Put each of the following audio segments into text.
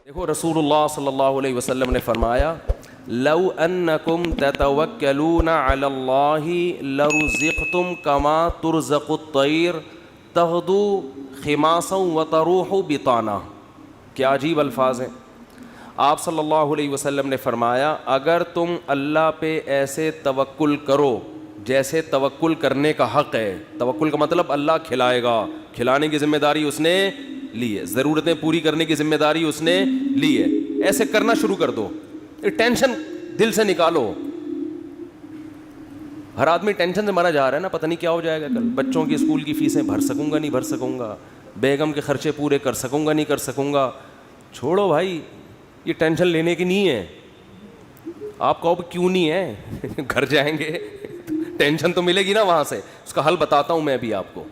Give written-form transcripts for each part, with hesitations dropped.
دیکھو رسول اللہ صلی اللہ علیہ وسلم نے فرمایا لو انکم تتوکلون علی اللہ لرزقتم کما ترزق الطیر تغدو خماسا وتروح بطانا. کیا عجیب الفاظ ہیں. آپ صلی اللہ علیہ وسلم نے فرمایا اگر تم اللہ پہ ایسے توکل کرو جیسے توکل کرنے کا حق ہے. توکل کا مطلب اللہ کھلائے گا, کھلانے کی ذمہ داری اس نے لی ہے, ضرورتیں پوری کرنے کی ذمہ داری اس نے لی ہے. ایسے کرنا شروع کر دو, ٹینشن دل سے نکالو. ہر آدمی ٹینشن سے مرا جا رہا ہے نا, پتہ نہیں کیا ہو جائے گا کل, بچوں کی اسکول کی فیسیں بھر سکوں گا نہیں بھر سکوں گا, بیگم کے خرچے پورے کر سکوں گا نہیں کر سکوں گا. چھوڑو بھائی, یہ ٹینشن لینے کی نہیں ہے. آپ کہو کیوں نہیں ہے, گھر جائیں گے ٹینشن تو ملے گی نا وہاں سے. اس کا حل بتاتا ہوں میں ابھی آپ کو,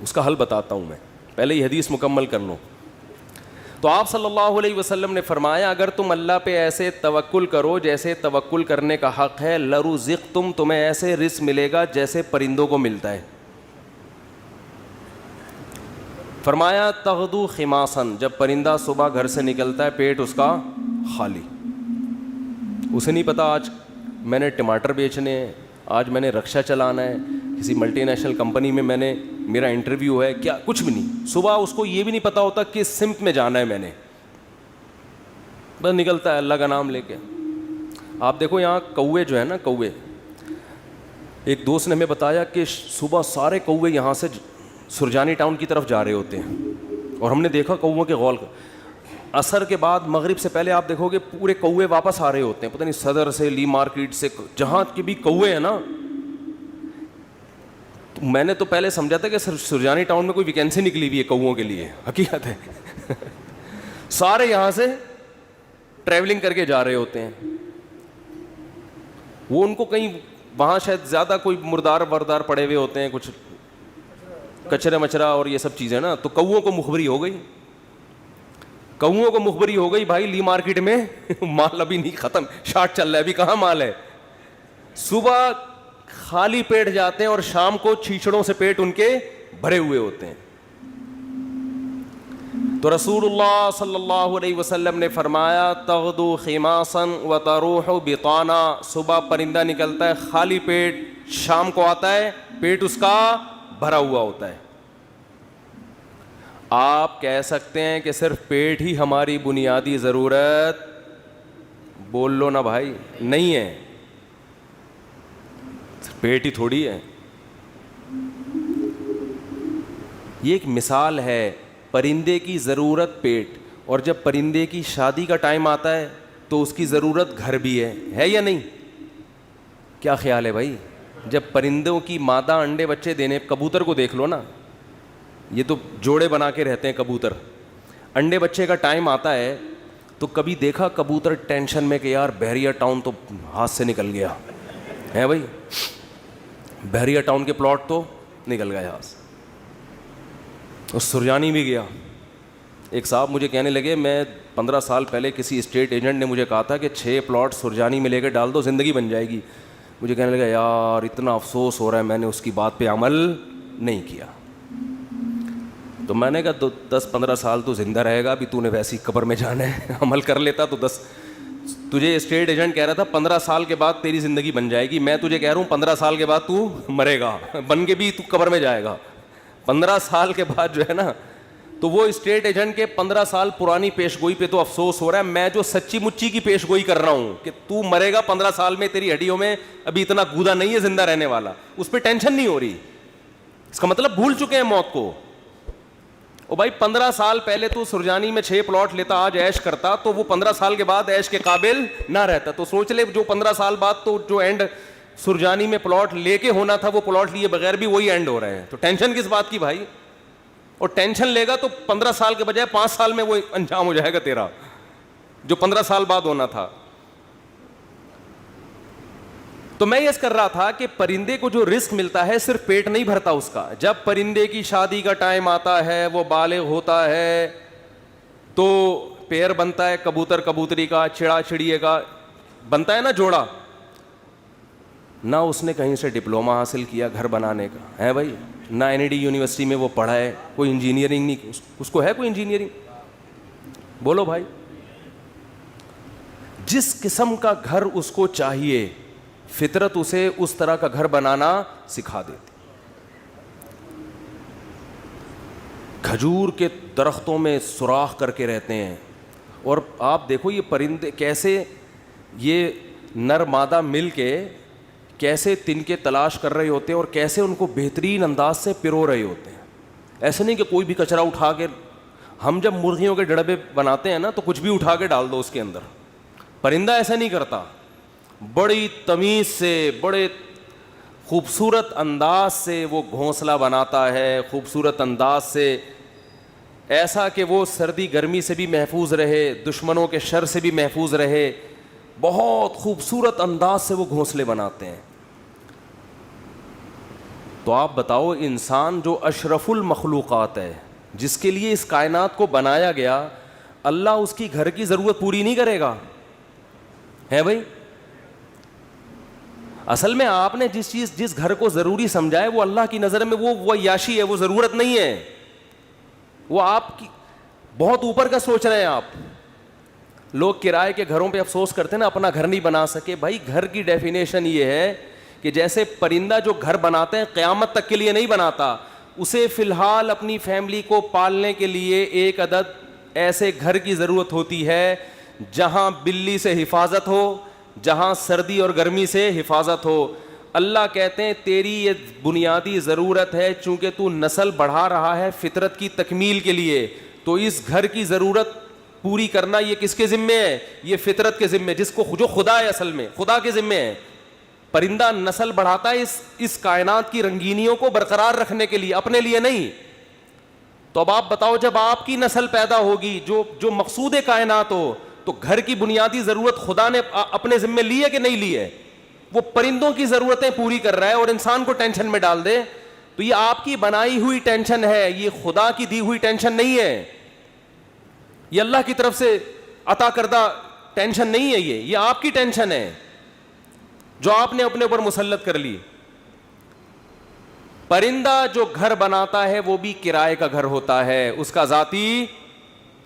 اس کا حل بتاتا ہوں میں, پہلے یہ حدیث مکمل کر لوں. تو آپ صلی اللہ علیہ وسلم نے فرمایا اگر تم اللہ پہ ایسے توکل کرو جیسے توکل کرنے کا حق ہے, لرزقتم, تمہیں ایسے رزق ملے گا جیسے پرندوں کو ملتا ہے. فرمایا تغدو خماسن, جب پرندہ صبح گھر سے نکلتا ہے پیٹ اس کا خالی, اسے نہیں پتا آج میں نے ٹماٹر بیچنے ہیں, آج میں نے رکشہ چلانا ہے, کسی ملٹی نیشنل کمپنی میں میرا انٹرویو ہے, کیا کچھ بھی نہیں. صبح اس کو یہ بھی نہیں پتا ہوتا کس سمت میں جانا ہے میں نے, بس نکلتا ہے اللہ کا نام لے کے. آپ دیکھو یہاں کوے جو ہے نا, کوے, ایک دوست نے ہمیں بتایا کہ صبح سارے کوے یہاں سے سرجانی ٹاؤن کی طرف جا رہے ہوتے ہیں, اور ہم نے دیکھا کووں کے غول. عصر کے بعد مغرب سے پہلے آپ دیکھو گے پورے کوے واپس آ رہے ہوتے ہیں, پتہ نہیں صدر سے, لی مارکیٹ سے, جہاں کے بھی کوے ہیں نا. تو میں نے تو پہلے سمجھا تھا کہ سرجانی ٹاؤن میں کوئی ویکینسی نکلی ہوئی ہے کووں کے لیے, حقیقت ہے سارے یہاں سے ٹریولنگ کر کے جا رہے ہوتے ہیں. وہ ان کو کہیں وہاں شاید زیادہ کوئی مردار وردار پڑے ہوئے ہوتے ہیں, کچھ کچرا مچرا اور یہ سب چیزیں نا, تو کووں کو مخبری ہو گئی, کووں کو مخبری ہو گئی بھائی لی مارکیٹ میں مال ابھی نہیں ختم, شارٹ چل رہا ہے, ابھی کہاں مال ہے. صبح خالی پیٹ جاتے ہیں اور شام کو چھیچڑوں سے پیٹ ان کے بھرے ہوئے ہوتے ہیں. تو رسول اللہ صلی اللہ علیہ وسلم نے فرمایا تغدو خماسا وتروح بطانا, صبح پرندہ نکلتا ہے خالی پیٹ, شام کو آتا ہے پیٹ اس کا بھرا ہوا ہوتا ہے. آپ کہہ سکتے ہیں کہ صرف پیٹ ہی ہماری بنیادی ضرورت, بول لو نا بھائی, نہیں ہے, پیٹ ہی تھوڑی ہے. یہ ایک مثال ہے, پرندے کی ضرورت پیٹ, اور جب پرندے کی شادی کا ٹائم آتا ہے تو اس کی ضرورت گھر بھی ہے یا نہیں؟ کیا خیال ہے بھائی؟ جب پرندوں کی مادہ انڈے بچے دینے, کبوتر کو دیکھ لو نا, یہ تو جوڑے بنا کے رہتے ہیں کبوتر, انڈے بچے کا ٹائم آتا ہے تو کبھی دیکھا کبوتر ٹینشن میں کہ یار بحریہ ٹاؤن تو ہاتھ سے نکل گیا ہے بھائی, بحریہ ٹاؤن کے پلاٹ تو نکل گئے ہاتھ سے. اور سرجانی بھی گیا. ایک صاحب مجھے کہنے لگے, میں 15 سال پہلے کسی اسٹیٹ ایجنٹ نے مجھے کہا تھا کہ 6 پلاٹ سرجانی میں لے کے ڈال دو زندگی بن جائے گی. مجھے کہنے لگا یار اتنا افسوس ہو رہا ہے, میں نے اس کی بات پہ عمل نہیں کیا. تو میں نے کہا 10-15 سال تو زندہ رہے گا, ابھی تو نے ویسی قبر میں جانا ہے, عمل کر لیتا تو تجھے اسٹیٹ ایجنٹ کہہ رہا تھا 15 سال کے بعد تیری زندگی بن جائے گی, میں تجھے کہہ رہا ہوں 15 سال کے بعد تو مرے گا, بن کے بھی تو قبر میں جائے گا. 15 سال کے بعد جو ہے نا, تو وہ اسٹیٹ ایجنٹ کے 15 سال پرانی پیش گوئی پہ تو افسوس ہو رہا ہے, میں جو سچی مچی کی پیش گوئی کر رہا ہوں کہ تو مرے گا 15 سال میں, تیری ہڈیوں میں ابھی اتنا گودا نہیں ہے زندہ رہنے والا, اس پہ ٹینشن نہیں ہو رہی. اس کا مطلب بھول چکے ہیں موت کو. او بھائی 15 سال پہلے تو سرجانی میں 6 پلاٹ لیتا, آج عیش کرتا, تو وہ 15 سال کے بعد عیش کے قابل نہ رہتا. تو سوچ لے جو 15 سال بعد تو جو اینڈ سرجانی میں پلاٹ لے کے ہونا تھا وہ پلاٹ لیے بغیر بھی وہی اینڈ ہو رہے ہیں. تو ٹینشن کس بات کی بھائی؟ اور ٹینشن لے گا تو 15 سال کے بجائے 5 سال میں وہ انجام ہو جائے گا تیرا, جو 15 سال بعد ہونا تھا. تو میں یہ کر رہا تھا کہ پرندے کو جو رزق ملتا ہے صرف پیٹ نہیں بھرتا اس کا. جب پرندے کی شادی کا ٹائم آتا ہے, وہ بالغ ہوتا ہے, تو پیر بنتا ہے کبوتر کبوتری کا, چڑا چڑیے کا بنتا ہے نا جوڑا. نہ اس نے کہیں سے ڈپلوما حاصل کیا گھر بنانے کا ہے بھائی, نہ این ڈی یونیورسٹی میں وہ پڑھا ہے, کوئی انجینئرنگ نہیں, اس کو ہے کوئی انجینئرنگ, بولو بھائی. جس قسم کا گھر اس کو چاہیے فطرت اسے اس طرح کا گھر بنانا سکھا دیتی. کھجور کے درختوں میں سوراخ کر کے رہتے ہیں, اور آپ دیکھو یہ پرندے کیسے, یہ نر مادہ مل کے کیسے تنکے تلاش کر رہے ہوتے ہیں اور کیسے ان کو بہترین انداز سے پرو رہے ہوتے ہیں. ایسے نہیں کہ کوئی بھی کچرا اٹھا کے, ہم جب مرغیوں کے ڈڑبے بناتے ہیں نا تو کچھ بھی اٹھا کے ڈال دو اس کے اندر. پرندہ ایسا نہیں کرتا, بڑی تمیز سے بڑے خوبصورت انداز سے وہ گھونسلہ بناتا ہے, خوبصورت انداز سے, ایسا کہ وہ سردی گرمی سے بھی محفوظ رہے, دشمنوں کے شر سے بھی محفوظ رہے. بہت خوبصورت انداز سے وہ گھونسلے بناتے ہیں. تو آپ بتاؤ, انسان جو اشرف المخلوقات ہے, جس کے لیے اس کائنات کو بنایا گیا, اللہ اس کی گھر کی ضرورت پوری نہیں کرے گا؟ ہے بھائی. اصل میں آپ نے جس گھر کو ضروری سمجھا ہے وہ اللہ کی نظر میں وہ عیاشی ہے, وہ ضرورت نہیں ہے. وہ آپ کی بہت اوپر کا سوچ رہے ہیں آپ. لوگ کرائے کے گھروں پہ افسوس کرتے ہیں نا, اپنا گھر نہیں بنا سکے. بھائی گھر کی ڈیفینیشن یہ ہے کہ جیسے پرندہ جو گھر بناتے ہیں قیامت تک کے لیے نہیں بناتا, اسے فی الحال اپنی فیملی کو پالنے کے لیے ایک عدد ایسے گھر کی ضرورت ہوتی ہے جہاں بلی سے حفاظت ہو, جہاں سردی اور گرمی سے حفاظت ہو. اللہ کہتے ہیں تیری یہ بنیادی ضرورت ہے, چونکہ تو نسل بڑھا رہا ہے فطرت کی تکمیل کے لیے, تو اس گھر کی ضرورت پوری کرنا یہ کس کے ذمے ہے؟ یہ فطرت کے ذمے, جس کو جو خدا ہے, اصل میں خدا کے ذمے ہے. پرندہ نسل بڑھاتا ہے اس کائنات کی رنگینیوں کو برقرار رکھنے کے لیے, اپنے لیے نہیں. تو اب آپ بتاؤ, جب آپ کی نسل پیدا ہوگی جو مقصود کائنات ہو, تو گھر کی بنیادی ضرورت خدا نے اپنے ذمے لی ہے کہ نہیں لی ہے؟ وہ پرندوں کی ضرورتیں پوری کر رہا ہے اور انسان کو ٹینشن میں ڈال دے. تو یہ آپ کی بنائی ہوئی ٹینشن ہے, یہ خدا کی دی ہوئی ٹینشن نہیں ہے. یہ اللہ کی طرف سے عطا کردہ ٹینشن نہیں ہے, یہ آپ کی ٹینشن ہے جو آپ نے اپنے اوپر مسلط کر لی. پرندہ جو گھر بناتا ہے وہ بھی کرائے کا گھر ہوتا ہے, اس کا ذاتی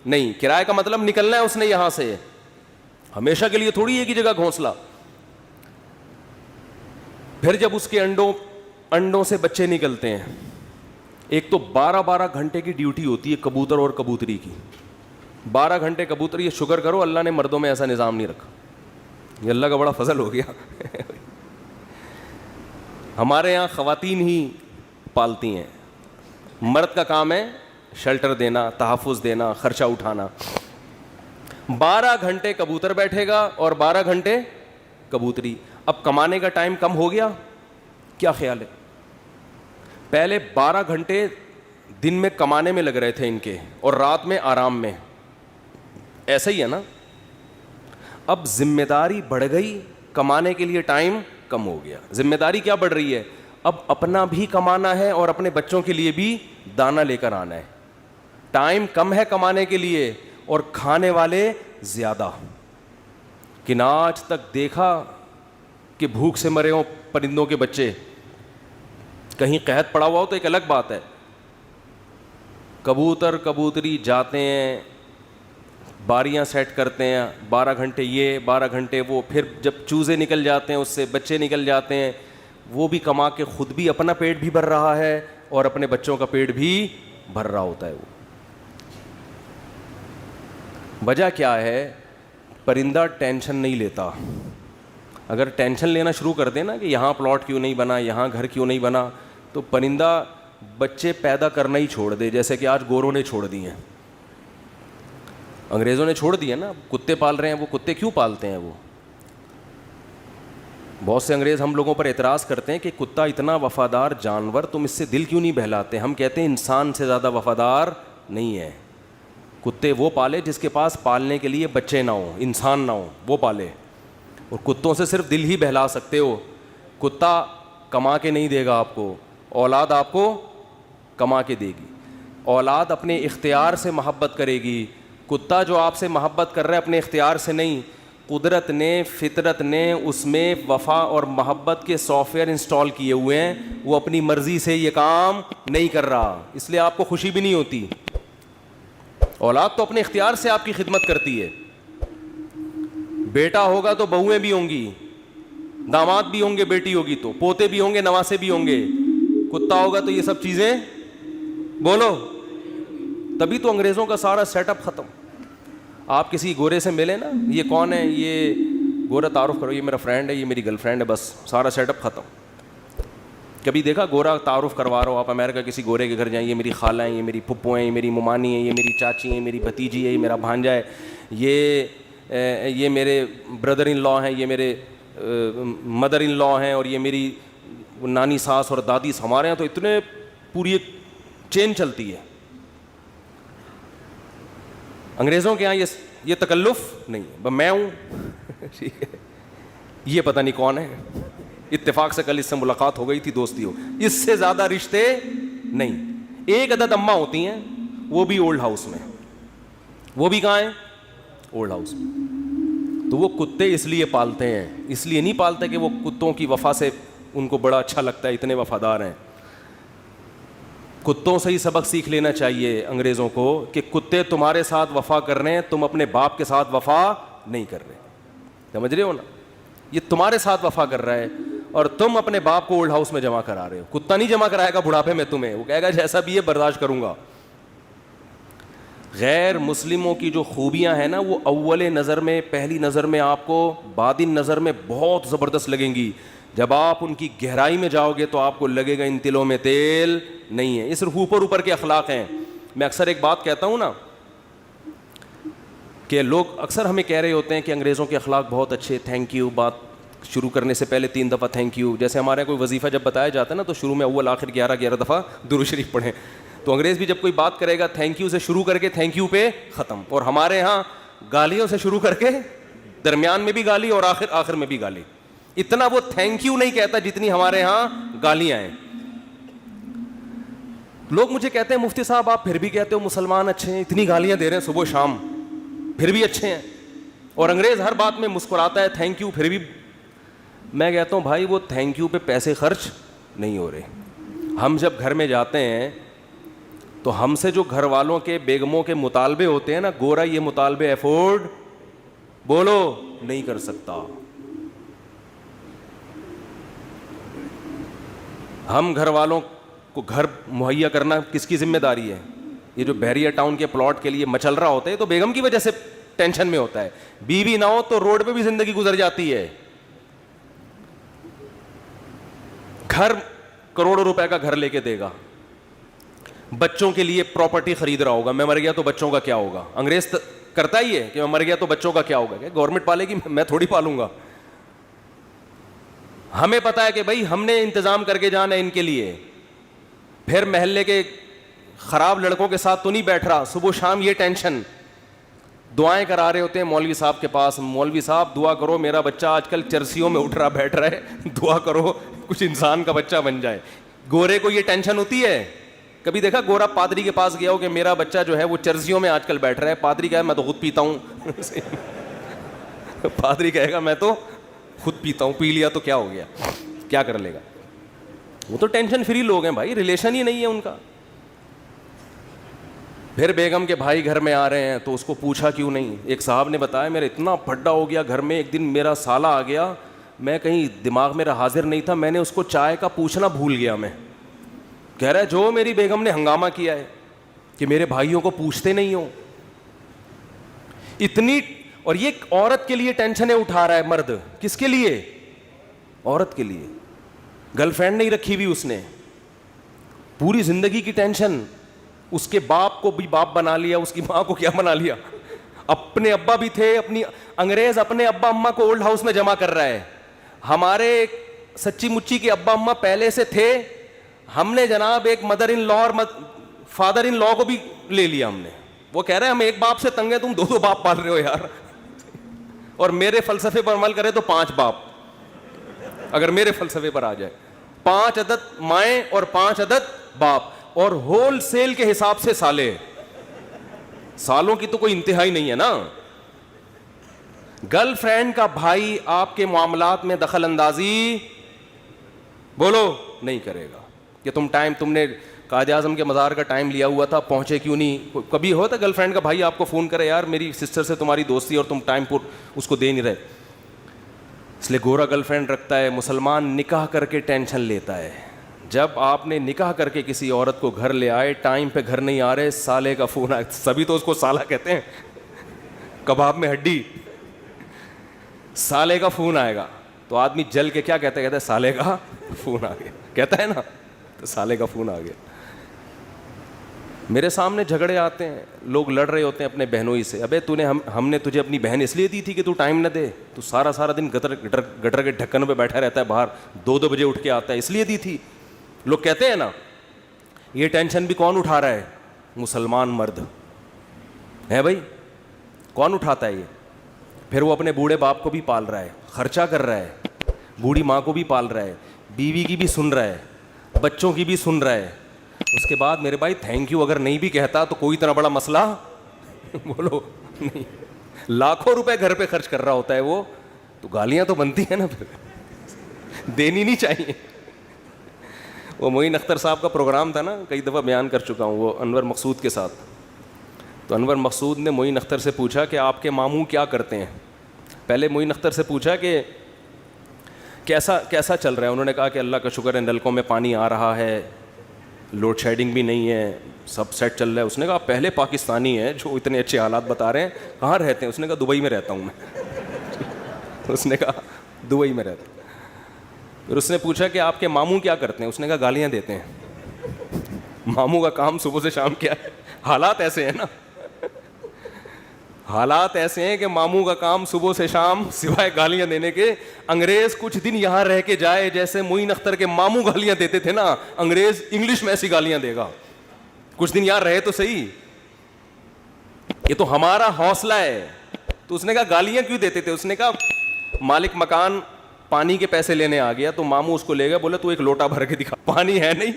نہیں. کرائے کا مطلب نکلنا ہے اس نے یہاں سے, ہمیشہ کے لیے تھوڑی ایک ہی جگہ گھونسلہ. پھر جب اس کے انڈوں سے بچے نکلتے ہیں, ایک تو 12 گھنٹے کی ڈیوٹی ہوتی ہے کبوتر اور کبوتری کی. 12 گھنٹے کبوتر, یہ شکر کرو اللہ نے مردوں میں ایسا نظام نہیں رکھا, یہ اللہ کا بڑا فضل ہو گیا. ہمارے یہاں خواتین ہی پالتی ہیں, مرد کا کام ہے شیلٹر دینا, تحفظ دینا, خرچہ اٹھانا. 12 گھنٹے کبوتر بیٹھے گا اور 12 گھنٹے کبوتری. اب کمانے کا ٹائم کم ہو گیا, کیا خیال ہے؟ پہلے 12 گھنٹے دن میں کمانے میں لگ رہے تھے ان کے, اور رات میں آرام میں. ایسا ہی ہے نا. اب ذمہ داری بڑھ گئی, کمانے کے لیے ٹائم کم ہو گیا. ذمہ داری کیا بڑھ رہی ہے؟ اب اپنا بھی کمانا ہے اور اپنے بچوں کے لیے بھی دانا لے کر آنا ہے. ٹائم کم ہے کمانے کے لیے اور کھانے والے زیادہ. کہ نہ آج تک دیکھا کہ بھوک سے مرے ہوں پرندوں کے بچے؟ کہیں قحط پڑا ہوا ہو تو ایک الگ بات ہے. کبوتر کبوتری جاتے ہیں, باریاں سیٹ کرتے ہیں, 12 گھنٹے یہ 12 گھنٹے وہ, پھر جب چوزے نکل جاتے ہیں اس سے بچے نکل جاتے ہیں, وہ بھی کما کے خود بھی اپنا پیٹ بھی بھر رہا ہے اور اپنے بچوں کا پیٹ بھی بھر رہا ہوتا ہے. وہ وجہ کیا ہے؟ پرندہ ٹینشن نہیں لیتا. اگر ٹینشن لینا شروع کر دے نا کہ یہاں پلاٹ کیوں نہیں بنا, یہاں گھر کیوں نہیں بنا, تو پرندہ بچے پیدا کرنا ہی چھوڑ دے. جیسے کہ آج گوروں نے چھوڑ دی ہیں, انگریزوں نے چھوڑ دی ہے نا. کتے پال رہے ہیں, وہ کتے کیوں پالتے ہیں؟ وہ بہت سے انگریز ہم لوگوں پر اعتراض کرتے ہیں کہ کتا اتنا وفادار جانور, تم اس سے دل کیوں نہیں بہلاتے؟ ہم کہتے ہیں انسان سے زیادہ وفادار نہیں ہے. کتے وہ پالے جس کے پاس پالنے کے لیے بچے نہ ہوں, انسان نہ ہوں, وہ پالے. اور کتوں سے صرف دل ہی بہلا سکتے ہو. کتا کما کے نہیں دے گا آپ کو, اولاد آپ کو کما کے دے گی. اولاد اپنے اختیار سے محبت کرے گی. کتا جو آپ سے محبت کر رہا ہے اپنے اختیار سے نہیں, قدرت نے فطرت نے اس میں وفا اور محبت کے سافٹ ویئر انسٹال کیے ہوئے ہیں. وہ اپنی مرضی سے یہ کام نہیں کر رہا, اس لیے آپ کو خوشی بھی نہیں ہوتی. اولاد تو اپنے اختیار سے آپ کی خدمت کرتی ہے. بیٹا ہوگا تو بہویں بھی ہوں گی, داماد بھی ہوں گے, بیٹی ہوگی تو پوتے بھی ہوں گے, نواسے بھی ہوں گے. کتا ہوگا تو یہ سب چیزیں بولو. تبھی تو انگریزوں کا سارا سیٹ اپ ختم. آپ کسی گورے سے ملے نا, یہ کون ہے, یہ گورا, تعارف کرو, یہ میرا فرینڈ ہے, یہ میری گرل فرینڈ ہے, بس سارا سیٹ اپ ختم. کبھی دیکھا گورا تعارف کروا رہا ہو آپ امریکہ کسی گورے کے گھر جائیں, یہ میری خالہ ہیں, یہ میری پھپھو ہیں, یہ میری ممانی ہیں, یہ میری چاچی ہیں, میری بھتیجی ہے, یہ میرا بھانجا ہے, یہ میرے بردر ان لا ہیں, یہ میرے مدر ان لا ہیں, اور یہ میری نانی ساس اور دادی. ہمارے یہاں تو اتنے پوری ایک چین چلتی ہے. انگریزوں کے یہاں یہ تکلف نہیں, میں ہوں ٹھیک ہے, یہ پتہ نہیں کون ہے, اتفاق سے کل اس سے ملاقات ہو گئی تھی, دوستی ہو, اس سے زیادہ رشتے نہیں. ایک عدد اماں ہوتی ہیں, وہ بھی اولڈ ہاؤس میں. وہ بھی کہاں ہیں؟ اولڈ ہاؤس میں. تو وہ کتے اس لیے پالتے ہیں, اس لیے نہیں پالتے کہ وہ کتوں کی وفا سے ان کو بڑا اچھا لگتا ہے, اتنے وفادار ہیں. کتوں سے ہی سبق سیکھ لینا چاہیے انگریزوں کو کہ کتے تمہارے ساتھ وفا کر رہے ہیں, تم اپنے باپ کے ساتھ وفا نہیں کر رہے. سمجھ رہے ہو نا, یہ تمہارے ساتھ وفا کر رہا ہے اور تم اپنے باپ کو اولڈ ہاؤس میں جمع کرا رہے ہو. کتا نہیں جمع کرائے گا بڑھاپے میں تمہیں, وہ کہے گا جیسا بھی ہے برداشت کروں گا. غیر مسلموں کی جو خوبیاں ہیں نا, وہ اول نظر میں, پہلی نظر میں آپ کو, بعدین نظر میں بہت زبردست لگیں گی. جب آپ ان کی گہرائی میں جاؤ گے تو آپ کو لگے گا ان تلوں میں تیل نہیں ہے. یہ صرف اوپر اوپر کے اخلاق ہیں. میں اکثر ایک بات کہتا ہوں نا, کہ لوگ اکثر ہمیں کہہ رہے ہوتے ہیں کہ انگریزوں کے اخلاق بہت اچھے, تھینک یو, بات شروع کرنے سے پہلے 3 دفعہ تھینک یو. جیسے ہمارے کوئی وظیفہ جب بتایا جاتا ہے نا, تو شروع میں اول آخر 11 دفعہ درود شریف پڑھیں. تو انگریز بھی جب کوئی بات کرے گا تھینک یو سے شروع کر کے تھینک یو پہ ختم. اور ہمارے ہاں گالیوں سے شروع کر کے درمیان میں بھی گالی اور آخر میں بھی گالی. اتنا وہ تھینک یو نہیں کہتا جتنی ہمارے ہاں گالیاں ہیں. لوگ مجھے کہتے ہیں مفتی صاحب آپ پھر بھی کہتے ہو مسلمان اچھے ہیں, اتنی گالیاں دے رہے ہیں صبح شام, پھر بھی اچھے ہیں. اور انگریز ہر بات میں مسکراتا ہے, تھینک یو, پھر بھی. میں کہتا ہوں بھائی وہ تھینک یو پہ پیسے خرچ نہیں ہو رہے. ہم جب گھر میں جاتے ہیں تو ہم سے جو گھر والوں کے, بیگموں کے مطالبے ہوتے ہیں نا, گورا یہ مطالبے افورڈ بولو نہیں کر سکتا. ہم گھر والوں کو گھر مہیا کرنا کس کی ذمہ داری ہے؟ یہ جو بحریہ ٹاؤن کے پلاٹ کے لیے مچل رہا ہوتا ہے تو بیگم کی وجہ سے ٹینشن میں ہوتا ہے. بیوی نہ ہو تو روڈ پہ بھی زندگی گزر جاتی ہے. گھر کروڑوں روپے کا گھر لے کے دے گا, بچوں کے لیے پراپرٹی خرید رہا ہوگا, میں مر گیا تو بچوں کا کیا ہوگا. انگریز کرتا ہی ہے کہ میں مر گیا تو بچوں کا کیا ہوگا, کہ گورنمنٹ پالے گی, میں تھوڑی پالوں گا. ہمیں پتا ہے کہ بھائی ہم نے انتظام کر کے جانا ہے ان کے لیے. پھر محلے کے خراب لڑکوں کے ساتھ تو نہیں بیٹھ رہا, صبح شام یہ ٹینشن. دعائیں کرا رہے ہوتے ہیں مولوی صاحب کے پاس, مولوی صاحب دعا کرو میرا بچہ آج کل چرسیوں میں اٹھ رہا بیٹھ رہا ہے, دعا کرو کچھ انسان کا بچہ بن جائے. گورے کو یہ ٹینشن ہوتی ہے. کبھی دیکھا گورا پادری کے پاس گیا ہو کہ میرا بچہ جو ہے وہ چرسیوں میں آج کل بیٹھ رہا ہے؟ پادری کہے میں تو خود پیتا ہوں. پادری کہے گا میں تو خود پیتا ہوں, پی لیا تو کیا ہو گیا, کیا کر لے گا. وہ تو ٹینشن فری لوگ ہیں بھائی, ریلیشن ہی نہیں ہے ان کا. پھر بیگم کے بھائی گھر میں آ رہے ہیں تو اس کو پوچھا کیوں نہیں. ایک صاحب نے بتایا میرا اتنا پھڈا ہو گیا گھر میں, ایک دن میرا سالہ آ گیا, میں کہیں دماغ میرا حاضر نہیں تھا, میں نے اس کو چائے کا پوچھنا بھول گیا. میں کہہ رہا ہے جو میری بیگم نے ہنگامہ کیا ہے کہ میرے بھائیوں کو پوچھتے نہیں ہو اتنی. اور یہ عورت کے لیے ٹینشنیں اٹھا رہا ہے مرد. کس کے لیے؟ عورت کے لیے. گرل فرینڈ نہیں رکھی ہوئی اس نے, پوری زندگی کی ٹینشن. اس کے باپ کو بھی باپ بنا لیا, اس کی ماں کو کیا بنا لیا, اپنے ابا بھی تھے. اپنی انگریز اپنے ابا اماں کو اولڈ ہاؤس میں جمع کر رہا ہے. ہمارے سچی مچی کے ابا اماں پہلے سے تھے, ہم نے جناب ایک مدر ان لا اور فادر ان لا کو بھی لے لیا ہم نے. وہ کہہ رہے ہیں ہم ایک باپ سے تنگ ہیں, تم 2 باپ پال رہے ہو یار. اور میرے فلسفے پر عمل کرے تو 5 باپ, اگر میرے فلسفے پر آ جائے 5 عدد مائیں اور 5 عدد باپ, اور ہول سیل کے حساب سے سالے. سالوں کی تو کوئی انتہا ہی نہیں ہے نا. گرل فرینڈ کا بھائی آپ کے معاملات میں دخل اندازی بولو نہیں کرے گا کہ تم نے قائد اعظم کے مزار کا ٹائم لیا ہوا تھا, پہنچے کیوں نہیں. کبھی ہوتا گرل فرینڈ کا بھائی آپ کو فون کرے, یار میری سسٹر سے تمہاری دوستی اور تم ٹائم پر اس کو دے نہیں رہے. اس لیے گورا گرل فرینڈ رکھتا ہے. مسلمان نکاح کر کے ٹینشن لیتا ہے. جب آپ نے نکاح کر کے کسی عورت کو گھر لے آئے, ٹائم پہ گھر نہیں آ رہے, سالے کا فون آئے. سبھی تو اس کو سالہ کہتے ہیں, کباب میں ہڈی. سالے کا فون آئے گا تو آدمی جل کے کیا کہتا ہے, کہتا ہے سالے کا فون آ گیا, کہتا ہے نا, تو سالے کا فون آ گیا. میرے سامنے جھگڑے آتے ہیں, لوگ لڑ رہے ہوتے ہیں اپنے بہنوں ہی سے. ابے ہم نے تجھے اپنی بہن اس لیے دی تھی کہ تو ٹائم نہ دے, تو سارا دن گٹر کے ڈھکن پہ بیٹھا رہتا ہے باہر, 2 بجے اٹھ کے آتا ہے, اس لیے دی تھی. لوگ کہتے ہیں نا, یہ ٹینشن بھی کون اٹھا رہا ہے؟ مسلمان مرد ہے بھائی. کون اٹھاتا ہے یہ؟ پھر وہ اپنے بوڑھے باپ کو بھی پال رہا ہے, خرچہ کر رہا ہے, بوڑھی ماں کو بھی پال رہا ہے, بیوی کی بھی سن رہا ہے, بچوں کی بھی سن رہا ہے. اس کے بعد میرے بھائی تھینک یو اگر نہیں بھی کہتا تو کوئی اتنا بڑا مسئلہ بولو نہیں. لاکھوں روپے گھر پہ خرچ کر رہا ہوتا ہے وہ, تو گالیاں تو بنتی ہیں نا, پھر دینی نہیں چاہیے. وہ معین اختر صاحب کا پروگرام تھا نا, کئی دفعہ بیان کر چکا ہوں, وہ انور مقصود کے ساتھ. تو انور مقصود نے معین اختر سے پوچھا کہ آپ کے ماموں کیا کرتے ہیں. پہلے معین اختر سے پوچھا کہ کیسا چل رہا ہے. انہوں نے کہا کہ اللہ کا شکر ہے, نلکوں میں پانی آ رہا ہے, لوڈ شیڈنگ بھی نہیں ہے, سب سیٹ چل رہا ہے. اس نے کہا پہلے پاکستانی ہیں جو اتنے اچھے حالات بتا رہے ہیں, کہاں رہتے ہیں؟ اس نے کہا دبئی میں رہتا ہوں میں. اس نے کہا دبئی میں رہتا ہوں. پھر اس نے پوچھا کہ آپ کے ماموں کیا کرتے ہیں؟ اس نے کہا گالیاں دیتے ہیں. ماموں کا کام صبح سے شام کیا ہے؟ حالات ایسے ہیں نا, حالات ایسے ہیں کہ ماموں کا کام صبح سے شام سوائے گالیاں دینے کے. انگریز کچھ دن یہاں رہ کے جائے, جیسے معین اختر کے ماموں گالیاں دیتے تھے نا, انگریز انگلش میں ایسی گالیاں دے گا. کچھ دن یہاں رہے تو صحیح, یہ تو ہمارا حوصلہ ہے. تو اس نے کہا گالیاں کیوں دیتے تھے؟ اس نے کہا مالک مکان پانی کے پیسے لینے آ گیا, تو ماموں اس کو لے گیا, بولا تو ایک لوٹا بھر کے دکھا. پانی ہے نہیں,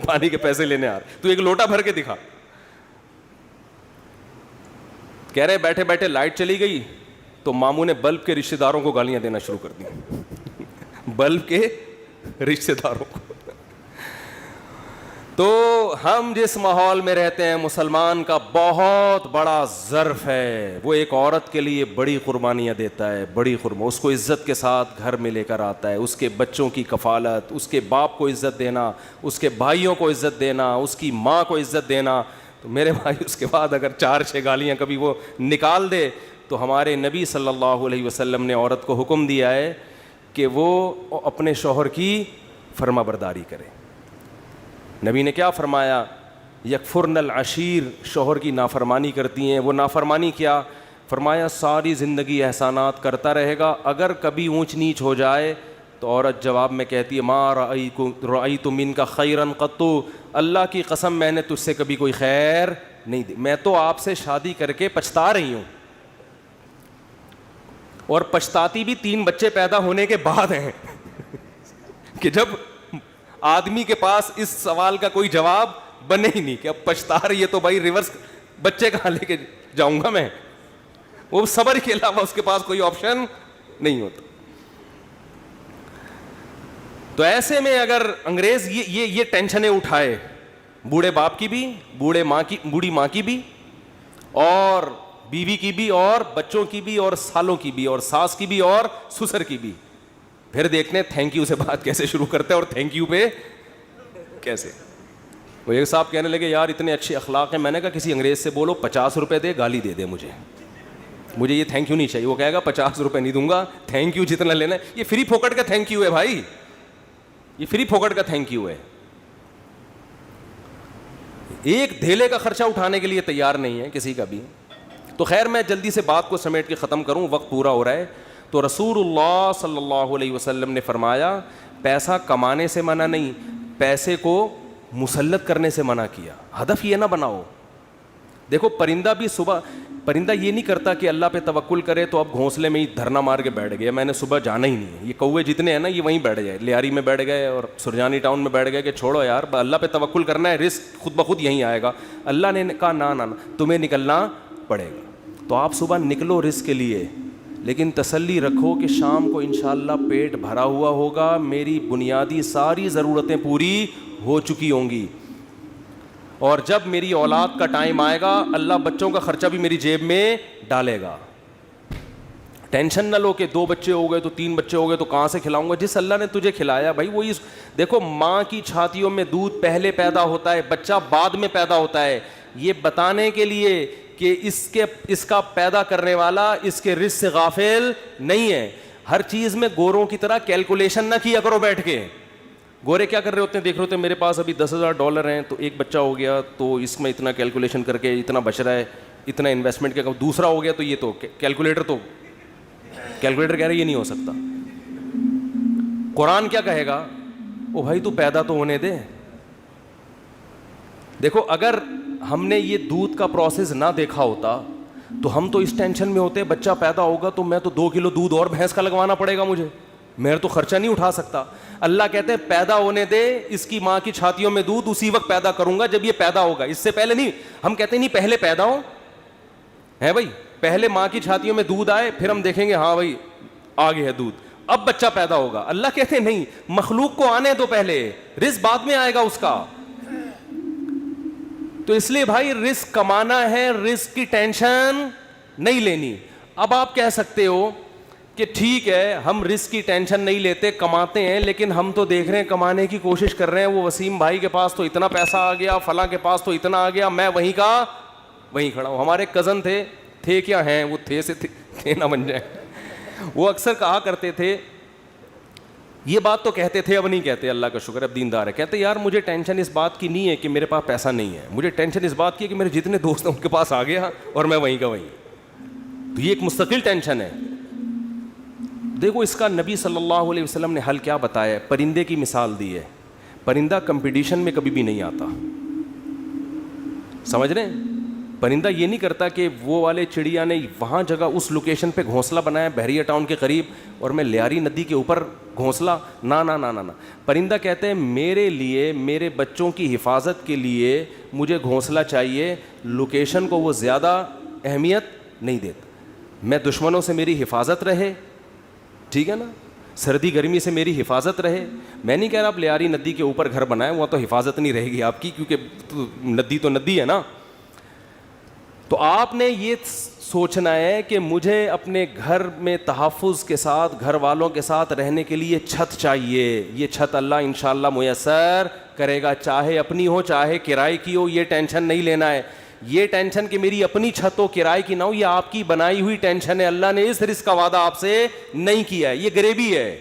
پانی کے پیسے لینے آ رہے, تو ایک لوٹا بھر کے دکھا. کہہ رہے بیٹھے بیٹھے لائٹ چلی گئی, تو ماموں نے بلب کے رشتہ داروں کو گالیاں دینا شروع کر دی. بلب کے رشتہ داروں کو. تو ہم جس ماحول میں رہتے ہیں, مسلمان کا بہت بڑا ظرف ہے. وہ ایک عورت کے لیے بڑی قربانیاں دیتا ہے, بڑی اس کو عزت کے ساتھ گھر میں لے کر آتا ہے. اس کے بچوں کی کفالت, اس کے باپ کو عزت دینا, اس کے بھائیوں کو عزت دینا, اس کی ماں کو عزت دینا. تو میرے بھائی اس کے بعد اگر 4-6 گالیاں کبھی وہ نکال دے, تو ہمارے نبی صلی اللہ علیہ وسلم نے عورت کو حکم دیا ہے کہ وہ اپنے شوہر کی فرما برداری کرے. نبی نے کیا فرمایا؟ یکفرن العشیر, شوہر کی نافرمانی کرتی ہیں. وہ نافرمانی کیا؟ فرمایا ساری زندگی احسانات کرتا رہے گا, اگر کبھی اونچ نیچ ہو جائے تو عورت جواب میں کہتی ہے ما رأیت منک خیرا قط, اللہ کی قسم میں نے تجھ سے کبھی کوئی خیر نہیں دی. میں تو آپ سے شادی کر کے پچھتا رہی ہوں, اور پچھتاتی بھی 3 بچے پیدا ہونے کے بعد ہیں. کہ جب آدمی کے پاس اس سوال کا کوئی جواب بنے ہی نہیں کہ اب پچھتا رہی ہے, تو بھائی ریورس بچے کہاں لے کے جاؤں گا میں. وہ صبر کے علاوہ اس کے پاس کوئی آپشن نہیں ہوتا. تو ایسے میں اگر انگریز یہ ٹینشنیں اٹھائے, بوڑھے باپ کی بھی, بوڑھی ماں کی بھی, اور بیوی کی بھی, اور بچوں کی بھی, اور سالوں کی بھی, اور ساس کی بھی, اور سسر کی بھی, پھر دیکھنے تھینک یو سے بات کیسے شروع کرتے ہیں, اور تھینک یو پہ کیسے. وہ ایک صاحب کہنے لگے یار اتنے اچھے اخلاق ہیں. میں نے کہا کسی انگریز سے بولو 50 روپے دے, گالی دے دے مجھے یہ تھینک یو نہیں چاہیے. وہ کہے گا 50 روپے نہیں دوں گا, تھینک یو جتنا لینا ہے. یہ فری پھوکٹ کا تھینک یو ہے بھائی, یہ فری پھوکٹ کا تھینک یو ہے. ایک دھیلے کا خرچہ اٹھانے کے لیے تیار نہیں ہے کسی کا بھی. تو خیر میں جلدی سے بات کو سمیٹ کے ختم کروں, وقت پورا ہو رہا ہے. تو رسول اللہ صلی اللہ علیہ وسلم نے فرمایا پیسہ کمانے سے منع نہیں, پیسے کو مسلط کرنے سے منع کیا. ہدف یہ نہ بناؤ. دیکھو پرندہ یہ نہیں کرتا کہ اللہ پہ توکل کرے تو اب گھونسلے میں ہی دھرنا مار کے بیٹھ گیا, میں نے صبح جانا ہی نہیں ہے. یہ کوے جتنے ہیں نا یہ وہیں بیٹھ گئے, لیاری میں بیٹھ گئے اور سرجانی ٹاؤن میں بیٹھ گئے کہ چھوڑو یار اللہ پہ توکل کرنا ہے, رزق خود بخود یہیں آئے گا. اللہ نے کہا نہ تمہیں نکلنا پڑے گا. تو آپ صبح نکلو رزق کے لیے, لیکن تسلی رکھو کہ شام کو انشاءاللہ پیٹ بھرا ہوا ہوگا, میری بنیادی ساری ضرورتیں پوری ہو چکی ہوں گی. اور جب میری اولاد کا ٹائم آئے گا اللہ بچوں کا خرچہ بھی میری جیب میں ڈالے گا. ٹینشن نہ لو کہ 2 بچے ہو گئے تو 3 بچے ہو گئے تو کہاں سے کھلاؤں گا. جس اللہ نے تجھے کھلایا بھائی وہی. دیکھو ماں کی چھاتیوں میں دودھ پہلے پیدا ہوتا ہے, بچہ بعد میں پیدا ہوتا ہے, یہ بتانے کے لیے کہ اس کا پیدا کرنے والا اس کے رزق سے غافل نہیں ہے. ہر چیز میں گوروں کی طرح کیلکولیشن نہ کیا کرو بیٹھ کے. گورے کیا کر رہے ہوتے ہیں, دیکھ رہے ہوتے ہیں میرے پاس ابھی $10,000 ہیں تو ایک بچہ ہو گیا تو اس میں اتنا کیلکولیشن کر کے اتنا بچ رہا ہے, اتنا انویسٹمنٹ کیا, دوسرا ہو گیا تو یہ تو کیلکولیٹر کہہ رہا ہے یہ نہیں ہو سکتا. قرآن کیا کہے گا, او بھائی تو پیدا تو ہونے دے. دیکھو اگر ہم نے یہ دودھ کا پروسیس نہ دیکھا ہوتا تو ہم تو اس ٹینشن میں ہوتے بچہ پیدا ہوگا تو میں تو 2 کلو دودھ اور بھینس کا لگوانا پڑے گا مجھے, میں تو خرچہ نہیں اٹھا سکتا. اللہ کہتے ہیں پیدا ہونے دے, اس کی ماں کی چھاتیوں میں دودھ اسی وقت پیدا کروں گا جب یہ پیدا ہوگا, اس سے پہلے نہیں. ہم کہتے ہیں نہیں پہلے پیدا ہو ہے بھائی, پہلے ماں کی چھاتیوں میں دودھ آئے پھر ہم دیکھیں گے ہاں بھائی آ گیا ہے دودھ, اب بچہ پیدا ہوگا. اللہ کہتے ہیں نہیں, مخلوق کو آنے دو پہلے, رزق بعد میں آئے گا اس کا. تو اس لیے بھائی رزق کمانا ہے, رزق کی ٹینشن نہیں لینی. اب آپ کہہ سکتے ہو کہ ٹھیک ہے ہم رزق کی ٹینشن نہیں لیتے, کماتے ہیں, لیکن ہم تو دیکھ رہے ہیں کمانے کی کوشش کر رہے ہیں, وہ وسیم بھائی کے پاس تو اتنا پیسہ آ گیا, فلاں کے پاس تو اتنا آ گیا, میں وہیں کا وہیں کھڑا ہوں. ہمارے کزن تھے کیا ہیں, وہ تھے نہ بن جائیں. وہ اکثر کہا کرتے تھے, یہ بات تو کہتے تھے اب نہیں کہتے, اللہ کا شکر اب دیندار ہے, کہتے یار مجھے ٹینشن اس بات کی نہیں ہے کہ میرے پاس پیسہ نہیں ہے, مجھے ٹینشن اس بات کی ہے کہ میرے جتنے دوست ہیں ان کے پاس آ گیا اور میں وہیں کا وہیں. تو یہ ایک مستقل ٹینشن ہے. دیکھو اس کا نبی صلی اللہ علیہ وسلم نے حل کیا بتایا ہے, پرندے کی مثال دی ہے. پرندہ کمپٹیشن میں کبھی بھی نہیں آتا, سمجھ رہے ہیں. پرندہ یہ نہیں کرتا کہ وہ والے چڑیا نے وہاں جگہ اس لوکیشن پہ گھونسلہ بنایا بحریہ ٹاؤن کے قریب اور میں لیاری ندی کے اوپر گھونسلہ, نہ نہ نہ نہ. پرندہ کہتے ہیں میرے لیے, میرے بچوں کی حفاظت کے لیے مجھے گھونسلہ چاہیے, لوکیشن کو وہ زیادہ اہمیت نہیں دیتا. میں دشمنوں سے میری حفاظت رہے, ٹھیک ہے نا, سردی گرمی سے میری حفاظت رہے. میں نہیں کہہ رہا آپ لیاری ندی کے اوپر گھر بنائیں, وہ تو حفاظت نہیں رہے گی آپ کی, کیونکہ ندی تو ندی ہے نا. تو آپ نے یہ سوچنا ہے کہ مجھے اپنے گھر میں تحفظ کے ساتھ, گھر والوں کے ساتھ رہنے کے لیے چھت چاہیے. یہ چھت اللہ انشاءاللہ میسر کرے گا, چاہے اپنی ہو چاہے کرائے کی ہو. یہ ٹینشن نہیں لینا ہے, یہ ٹینشن کہ میری اپنی چھت ہو کرائے کی نہ ہو, یہ آپ کی بنائی ہوئی ٹینشن ہے. اللہ نے اس رزق کا وعدہ آپ سے نہیں کیا ہے, یہ غریبی ہے,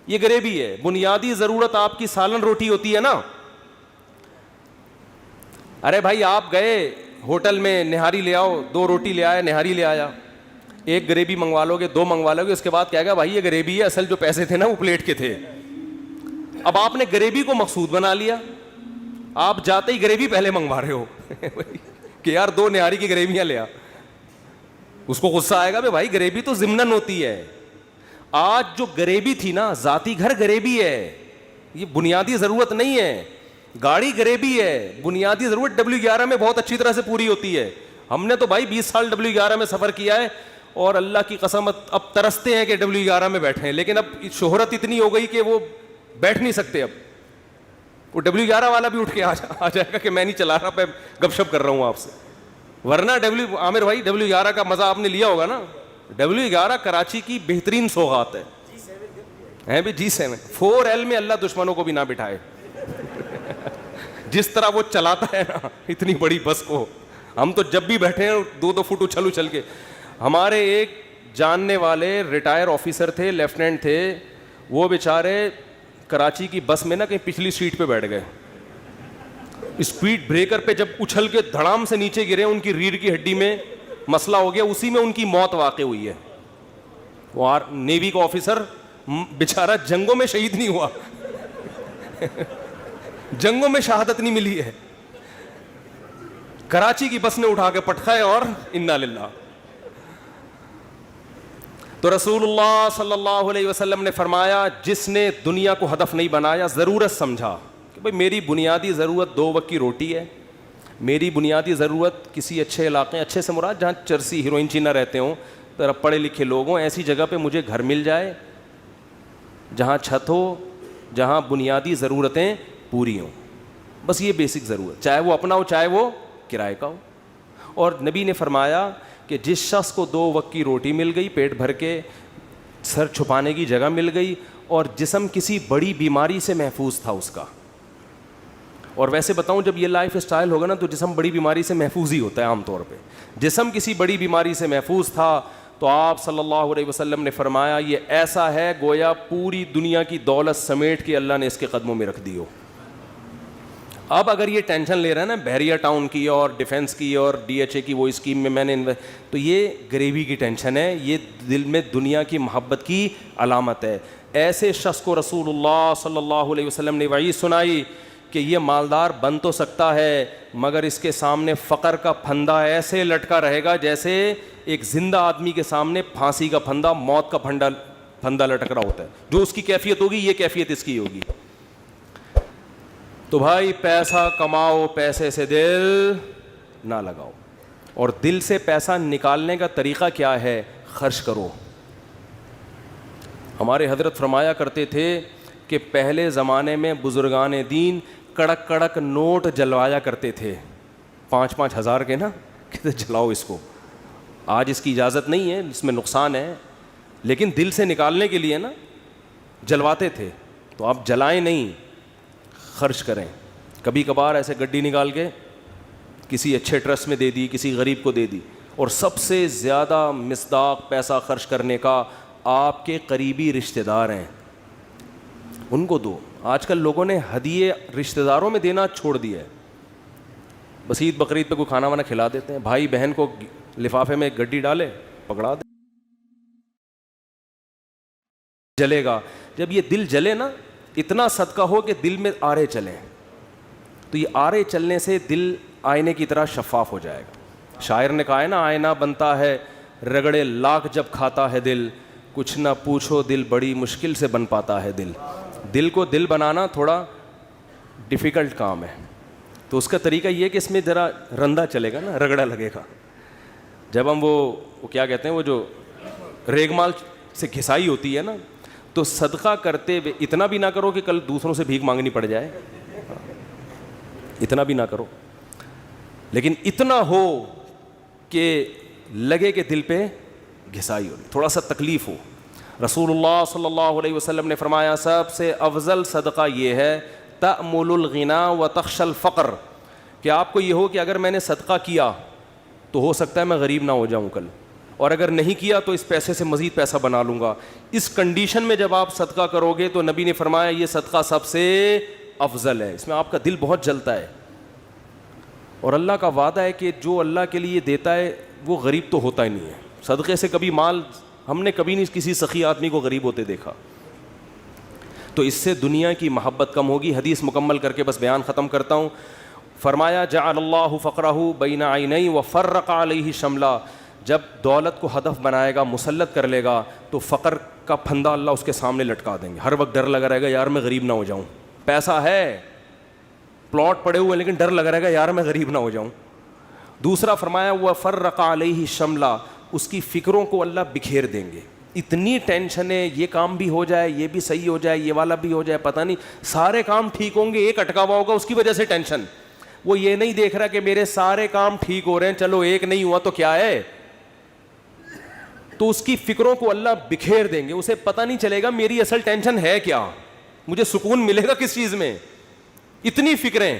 یہ غریبی ہے. بنیادی ضرورت آپ کی سالن روٹی ہوتی ہے نا. ارے بھائی آپ گئے ہوٹل میں نہاری لے آؤ, 2 روٹی لے آیا, نہاری لے آیا, 1 غریبی منگوا لو گے, 2 منگوا لو گے, اس کے بعد کہے گا بھائی یہ غریبی ہے, اصل جو پیسے تھے نا وہ پلیٹ کے تھے. اب آپ نے غریبی کو مقصود بنا لیا, آپ جاتے ہی غریبی پہلے منگوا رہے ہو کہ یار 2 نہاری کی غریبیاں لے آ. اس کو غصہ آئے گا بھائی غریبی تو ضمناً ہوتی ہے. آج جو غریبی تھی نا, ذاتی گھر غریبی ہے, یہ بنیادی ضرورت نہیں ہے. گاڑی غریبی ہے, بنیادی ضرورت W11 میں بہت اچھی طرح سے پوری ہوتی ہے. ہم نے تو بھائی 20 سال W11 میں سفر کیا ہے اور اللہ کی قسم اب ترستے ہیں کہ W11 میں بیٹھے ہیں, لیکن اب شہرت اتنی ہو گئی کہ وہ بیٹھ نہیں سکتے. اب وہ W11 والا بھی اٹھ کے آ جائے گا کہ میں نہیں چلا رہا, میں گپ شپ کر رہا ہوں آپ سے. ورنہ عامر بھائی W11 کا مزہ آپ نے لیا ہوگا نا. W11 کراچی کی بہترین سوغات ہے بھی. G7 4L میں اللہ دشمنوں کو بھی نہ بٹھائے. جس طرح وہ چلاتا ہے نا اتنی بڑی بس کو, ہم تو جب بھی بیٹھے ہیں 2 فٹ اچھل کے. ہمارے ایک جاننے والے ریٹائر آفیسر تھے, لیفٹیننٹ تھے, وہ بیچارے کراچی کی بس میں نا کہیں پچھلی سیٹ پہ بیٹھ گئے. اسپیڈ بریکر پہ جب اچھل کے دھڑام سے نیچے گرے, ان کی ریڑھ کی ہڈی میں مسئلہ ہو گیا, اسی میں ان کی موت واقع ہوئی ہے. وہ نیوی کا آفیسر بیچارہ جنگوں میں شہید نہیں ہوا جنگوں میں شہادت نہیں ملی ہے, کراچی کی بس نے اٹھا کے پٹخائے اور انا للہ. تو رسول اللہ صلی اللہ علیہ وسلم نے فرمایا جس نے دنیا کو ہدف نہیں بنایا, ضرورت سمجھا کہ بھئی میری بنیادی ضرورت 2 وقت کی روٹی ہے, میری بنیادی ضرورت کسی اچھے علاقے, اچھے سے مراد جہاں چرسی ہیروئن چی نہ رہتے ہوں, ذرا پڑھے لکھے لوگ ہوں, ایسی جگہ پہ مجھے گھر مل جائے جہاں چھت ہو, جہاں بنیادی ضرورتیں پوری ہوں. بس یہ بیسک ضرورت, چاہے وہ اپنا ہو چاہے وہ کرائے کا ہو. اور نبی نے فرمایا کہ جس شخص کو 2 وقت کی روٹی مل گئی, پیٹ بھر کے سر چھپانے کی جگہ مل گئی, اور جسم کسی بڑی بیماری سے محفوظ تھا اس کا. اور ویسے بتاؤں, جب یہ لائف اسٹائل ہوگا نا تو جسم بڑی بیماری سے محفوظ ہی ہوتا ہے عام طور پہ. جسم کسی بڑی بیماری سے محفوظ تھا تو آپ صلی اللہ علیہ وسلم نے فرمایا یہ ایسا ہے گویا پوری دنیا کی دولت سمیٹ کے اللہ نے اس کے قدموں میں رکھ دی ہو. اب اگر یہ ٹینشن لے رہا ہے نا بحریہ ٹاؤن کی اور ڈیفنس کی اور DHA کی وہ اسکیم میں نے تو یہ غریبی کی ٹینشن ہے, یہ دل میں دنیا کی محبت کی علامت ہے. ایسے شخص کو رسول اللہ صلی اللہ علیہ وسلم نے وعید سنائی کہ یہ مالدار بن تو سکتا ہے مگر اس کے سامنے فقر کا پھندا ایسے لٹکا رہے گا جیسے ایک زندہ آدمی کے سامنے پھانسی کا پھندا, موت کا پھندا لٹک رہا ہوتا ہے. جو اس کی کیفیت ہوگی یہ کیفیت اس کی ہوگی. تو بھائی پیسہ کماؤ, پیسے سے دل نہ لگاؤ. اور دل سے پیسہ نکالنے کا طریقہ کیا ہے؟ خرچ کرو. ہمارے حضرت فرمایا کرتے تھے کہ پہلے زمانے میں بزرگان دین کڑک کڑک نوٹ جلوایا کرتے تھے, 5-5 ہزار کے نا, کہتے جلاؤ اس کو. آج اس کی اجازت نہیں ہے, اس میں نقصان ہے, لیکن دل سے نکالنے کے لیے نا جلواتے تھے. تو آپ جلائیں نہیں, خرچ کریں. کبھی کبھار ایسے گڈی نکال کے کسی اچھے ٹرسٹ میں دے دی, کسی غریب کو دے دی. اور سب سے زیادہ مصداق پیسہ خرچ کرنے کا آپ کے قریبی رشتہ دار ہیں, ان کو دو. آج کل لوگوں نے ہدیے رشتہ داروں میں دینا چھوڑ دیا ہے. بس عید بقرعید پہ کوئی کھانا وانا کھلا دیتے ہیں, بھائی بہن کو لفافے میں گڈی ڈالے پکڑا دے, جلے گا. جب یہ دل جلے نا, اتنا صدقہ ہو کہ دل میں آرے چلیں, تو یہ آرے چلنے سے دل آئینے کی طرح شفاف ہو جائے گا. شاعر نے کہا ہے نا, آئینہ بنتا ہے رگڑے لاکھ جب کھاتا ہے دل, کچھ نہ پوچھو دل بڑی مشکل سے بن پاتا ہے دل. دل کو دل بنانا تھوڑا ڈیفیکلٹ کام ہے. تو اس کا طریقہ یہ ہے کہ اس میں ذرا رندا چلے گا نا, رگڑا لگے گا. جب ہم وہ کیا کہتے ہیں, وہ جو ریگ مال سے گھسائی ہوتی ہے نا, تو صدقہ کرتے ہوئے اتنا بھی نہ کرو کہ کل دوسروں سے بھیک مانگنی پڑ جائے, اتنا بھی نہ کرو, لیکن اتنا ہو کہ لگے کہ دل پہ گھسائی ہو, تھوڑا سا تکلیف ہو. رسول اللہ صلی اللہ علیہ وسلم نے فرمایا سب سے افضل صدقہ یہ ہے تأمل الغنا و تخشى الفقر, کہ آپ کو یہ ہو کہ اگر میں نے صدقہ کیا تو ہو سکتا ہے میں غریب نہ ہو جاؤں کل, اور اگر نہیں کیا تو اس پیسے سے مزید پیسہ بنا لوں گا. اس کنڈیشن میں جب آپ صدقہ کرو گے تو نبی نے فرمایا یہ صدقہ سب سے افضل ہے. اس میں آپ کا دل بہت جلتا ہے, اور اللہ کا وعدہ ہے کہ جو اللہ کے لیے دیتا ہے وہ غریب تو ہوتا ہی نہیں ہے. صدقے سے کبھی مال ہم نے کبھی نہیں کسی سخی آدمی کو غریب ہوتے دیکھا. تو اس سے دنیا کی محبت کم ہوگی. حدیث مکمل کر کے بس بیان ختم کرتا ہوں. فرمایا جعل اللہ فقرہ بین عینی وفرق علیہ شملا, جب دولت کو ہدف بنائے گا, مسلط کر لے گا, تو فقر کا پھندا اللہ اس کے سامنے لٹکا دیں گے. ہر وقت ڈر لگا رہے گا یار میں غریب نہ ہو جاؤں. پیسہ ہے, پلاٹ پڑے ہوئے, لیکن ڈر لگا رہے گا یار میں غریب نہ ہو جاؤں. دوسرا فرمایا وفرق علیہ شملا, اس کی فکروں کو اللہ بکھیر دیں گے. اتنی ٹینشن ہے, یہ کام بھی ہو جائے, یہ بھی صحیح ہو جائے, یہ والا بھی ہو جائے, پتہ نہیں سارے کام ٹھیک ہوں گے, ایک اٹکا ہوا ہوگا اس کی وجہ سے ٹینشن. وہ یہ نہیں دیکھ رہا کہ میرے سارے کام ٹھیک ہو رہے ہیں, چلو ایک نہیں ہوا تو کیا ہے. تو اس کی فکروں کو اللہ بکھیر دیں گے, اسے پتہ نہیں چلے گا میری اصل ٹینشن ہے کیا, مجھے سکون ملے گا کس چیز میں, اتنی فکریں.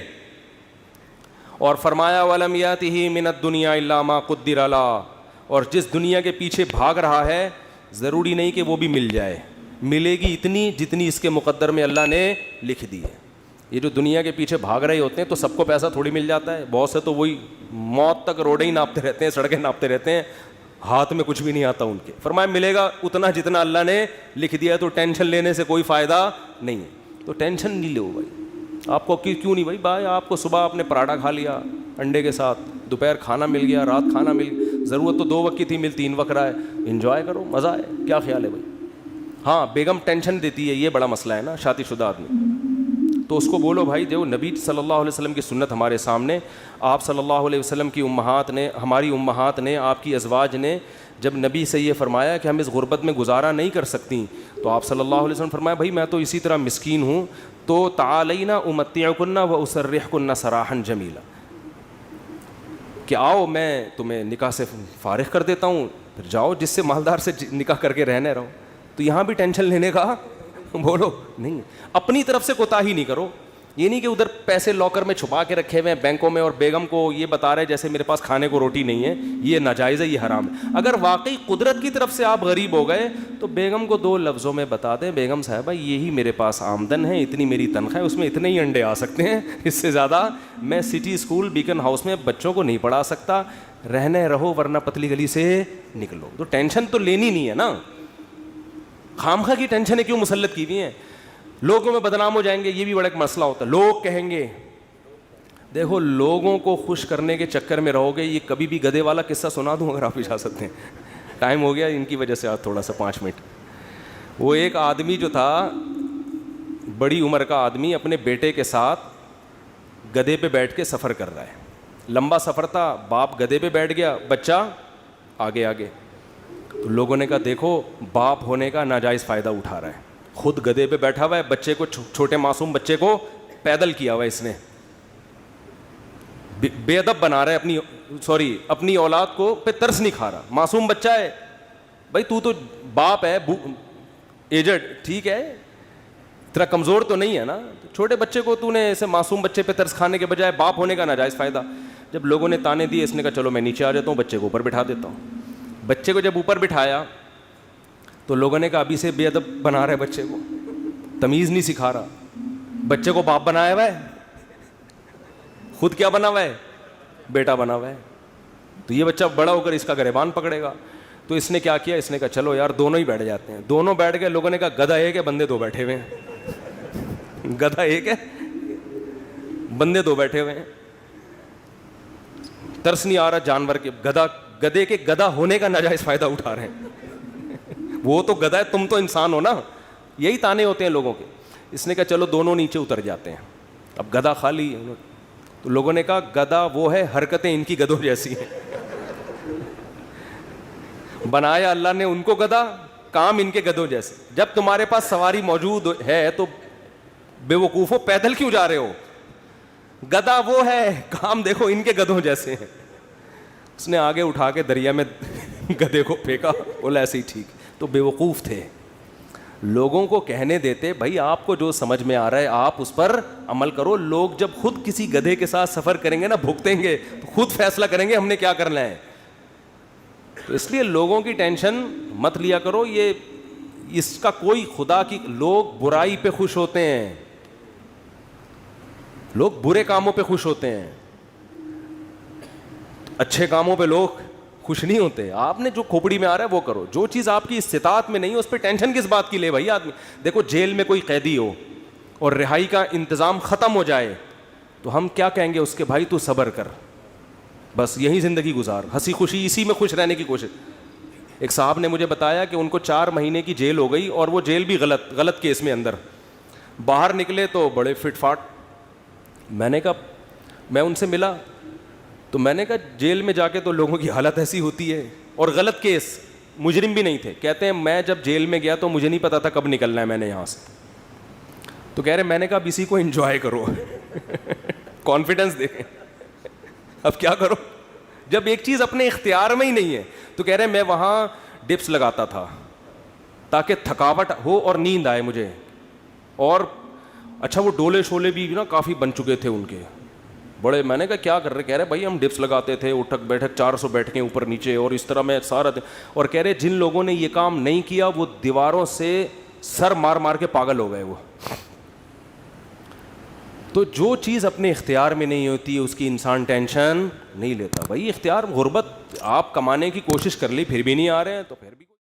اور فرمایا وَلَمْ يَأْتِهِ مِنَ الدُّنْيَا إِلَّا مَا قُدِّرَ لَهُ, اور جس دنیا کے پیچھے بھاگ رہا ہے ضروری نہیں کہ وہ بھی مل جائے, ملے گی اتنی جتنی اس کے مقدر میں اللہ نے لکھ دی ہے. یہ جو دنیا کے پیچھے بھاگ رہے ہوتے ہیں تو سب کو پیسہ تھوڑی مل جاتا ہے. بہت سے تو وہی موت تک روڈیں ہی ناپتے رہتے ہیں, سڑکیں ناپتے رہتے ہیں, ہاتھ میں کچھ بھی نہیں آتا ان کے. فرمایا ملے گا اتنا جتنا اللہ نے لکھ دیا, تو ٹینشن لینے سے کوئی فائدہ نہیں ہے. تو ٹینشن نہیں لو بھائی. آپ کو کیوں نہیں بھائی آپ کو صبح آپ نے پراٹھا کھا لیا انڈے کے ساتھ, دوپہر کھانا مل گیا, رات کھانا مل گیا, ضرورت تو 2 وقت کی تھی, مل 3 وقت رہا ہے, انجوائے کرو, مزہ ہے. کیا خیال ہے بھائی؟ ہاں بیگم ٹینشن دیتی ہے, یہ بڑا مسئلہ ہے نا شادی شدہ آدمی. تو اس کو بولو بھائی جو نبی صلی اللہ علیہ وسلم کی سنت ہمارے سامنے, آپ صلی اللہ علیہ وسلم کی امہات نے, ہماری امہات نے, آپ کی ازواج نے جب نبی سے یہ فرمایا کہ ہم اس غربت میں گزارا نہیں کر سکتی, تو آپ صلی اللہ علیہ وسلم فرمایا بھائی میں تو اسی طرح مسکین ہوں, تو تعالینا امتعکن و اسرحکن سراحا جمیلا، کہ آؤ میں تمہیں نکاح سے فارغ کر دیتا ہوں، پھر جاؤ جس سے مالدار سے نکاح کر کے رہنے رہو. تو یہاں بھی ٹینشن لینے کا بولو نہیں. اپنی طرف سے کوتاہی نہیں کرو. یہ نہیں کہ ادھر پیسے لاکر میں چھپا کے رکھے ہوئے ہیں بینکوں میں اور بیگم کو یہ بتا رہے جیسے میرے پاس کھانے کو روٹی نہیں ہے، یہ ناجائز ہے، یہ حرام ہے. اگر واقعی قدرت کی طرف سے آپ غریب ہو گئے تو بیگم کو 2 لفظوں میں بتا دیں، بیگم صاحبہ یہی میرے پاس آمدن ہے، اتنی میری تنخواہ ہے، اس میں اتنے ہی انڈے آ سکتے ہیں، اس سے زیادہ میں سٹی اسکول بیکن ہاؤس میں بچوں کو نہیں پڑھا سکتا، رہنے رہو ورنہ پتلی گلی سے نکلو. تو ٹینشن تو لینی نہیں ہے نا. خامخواہ کی ٹینشنیں کیوں مسلط کی ہوئی ہیں؟ لوگوں میں بدنام ہو جائیں گے، یہ بھی بڑا ایک مسئلہ ہوتا ہے. لوگ کہیں گے، دیکھو لوگوں کو خوش کرنے کے چکر میں رہو گے. یہ کبھی بھی گدھے والا قصہ سنا دوں اگر آپ اجازت دیں؟ ٹائم ہو گیا ان کی وجہ سے آج تھوڑا سا 5 منٹ. وہ ایک آدمی جو تھا، بڑی عمر کا آدمی، اپنے بیٹے کے ساتھ گدھے پہ بیٹھ کے سفر کر رہا ہے. لمبا سفر تھا، باپ گدھے پہ بیٹھ گیا، بچہ آگے آگے. تو لوگوں نے کہا دیکھو باپ ہونے کا ناجائز فائدہ اٹھا رہا ہے، خود گدھے پہ بیٹھا ہوا ہے، بچے کو، چھوٹے معصوم بچے کو پیدل کیا ہوا ہے اس نے، بے ادب بنا رہا ہے اپنی اولاد کو، پہ ترس نہیں کھا رہا. معصوم بچہ ہے، بھائی تو باپ ہے، ایجڈ، ٹھیک ہے، تیرا کمزور تو نہیں ہے نا. چھوٹے بچے کو تو نے ایسے معصوم بچے پہ ترس کھانے کے بجائے باپ ہونے کا ناجائز فائدہ. جب لوگوں نے تانے دیے، اس نے کہا چلو میں نیچے آ جاتا ہوں، بچے کو اوپر بٹھا دیتا ہوں. بچے کو جب اوپر بٹھایا تو لوگوں نے کہا ابھی سے بے ادب بنا رہا ہے بچے کو، تمیز نہیں سکھا رہا. بچے کو باپ بنایا ہوا ہے، خود کیا بنا ہوا ہے؟ بیٹا بنا ہوا ہے. تو یہ بچہ بڑا ہو کر اس کا گریبان پکڑے گا. تو اس نے کیا کیا، اس نے کہا چلو یار دونوں ہی بیٹھ جاتے ہیں. دونوں بیٹھ گئے. لوگوں نے کہا گدھا ایک ہے، بندے 2 بیٹھے ہوئے ہیں. گدھا ایک ہے، بندے 2 بیٹھے ہوئے ہیں. ترس نہیں آ رہا جانور کے، گدھے کے گدھا ہونے کا ناجائز فائدہ اٹھا رہے ہیں. وہ تو گدھا ہے، تم تو انسان ہو نا. یہی تانے ہوتے ہیں لوگوں کے. اس نے کہا چلو دونوں نیچے اتر جاتے ہیں. اب گدھا خالی. تو لوگوں نے کہا گدھا وہ ہے، حرکتیں ان کی گدھوں جیسی ہیں. بنایا اللہ نے ان کو گدھا، کام ان کے گدھوں جیسے. جب تمہارے پاس سواری موجود ہے تو بے وقوفو پیدل کیوں جا رہے ہو؟ گدھا وہ ہے، کام دیکھو ان کے گدھوں جیسے ہیں. اس نے آگے اٹھا کے دریا میں گدھے کو پھینکا، بولا ایسے ہی ٹھیک. تو بے وقوف تھے. لوگوں کو کہنے دیتے بھائی آپ کو جو سمجھ میں آ رہا ہے آپ اس پر عمل کرو. لوگ جب خود کسی گدھے کے ساتھ سفر کریں گے نا، بھگتیں گے، تو خود فیصلہ کریں گے ہم نے کیا کرنا ہے. تو اس لیے لوگوں کی ٹینشن مت لیا کرو. یہ اس کا کوئی خدا کی، لوگ برائی پہ خوش ہوتے ہیں، لوگ برے کاموں پہ خوش ہوتے ہیں، اچھے کاموں پہ لوگ خوش نہیں ہوتے. آپ نے جو کھوپڑی میں آ رہا ہے وہ کرو. جو چیز آپ کی استطاعت میں نہیں ہے اس پہ ٹینشن کس بات کی لے بھائی آدمی. دیکھو جیل میں کوئی قیدی ہو اور رہائی کا انتظام ختم ہو جائے تو ہم کیا کہیں گے اس کے، بھائی تو صبر کر، بس یہی زندگی گزار، ہنسی خوشی اسی میں خوش رہنے کی کوشش. ایک صاحب نے مجھے بتایا کہ ان کو 4 مہینے کی جیل ہو گئی اور وہ جیل بھی غلط کیس میں اندر. باہر نکلے تو بڑے فٹ فاٹ. میں نے کہا، میں ان سے ملا تو میں نے کہا جیل میں جا کے تو لوگوں کی حالت ایسی ہوتی ہے، اور غلط کیس، مجرم بھی نہیں تھے. کہتے ہیں میں جب جیل میں گیا تو مجھے نہیں پتا تھا کب نکلنا ہے میں نے یہاں سے. تو کہہ رہے میں نے کہا اب اسی کو انجوائے کرو. کانفیڈنس دیکھیں. اب کیا کرو جب ایک چیز اپنے اختیار میں ہی نہیں ہے. تو کہہ رہے میں وہاں ڈپس لگاتا تھا تاکہ تھکاوٹ ہو اور نیند آئے مجھے. اور اچھا وہ ڈولے شولے بھی نا کافی بن چکے تھے ان کے بڑے. میں نے کہا کیا کر رہے؟ کہہ رہے بھائی ہم ڈپس لگاتے تھے، اٹھک بیٹھک 400 بیٹھکیں اوپر نیچے، اور اس طرح میں سارا دن. اور کہہ رہے جن لوگوں نے یہ کام نہیں کیا وہ دیواروں سے سر مار مار کے پاگل ہو گئے وہ. تو جو چیز اپنے اختیار میں نہیں ہوتی اس کی انسان ٹینشن نہیں لیتا. بھائی اختیار، غربت، آپ کمانے کی کوشش کر لی پھر بھی نہیں آ رہے ہیں تو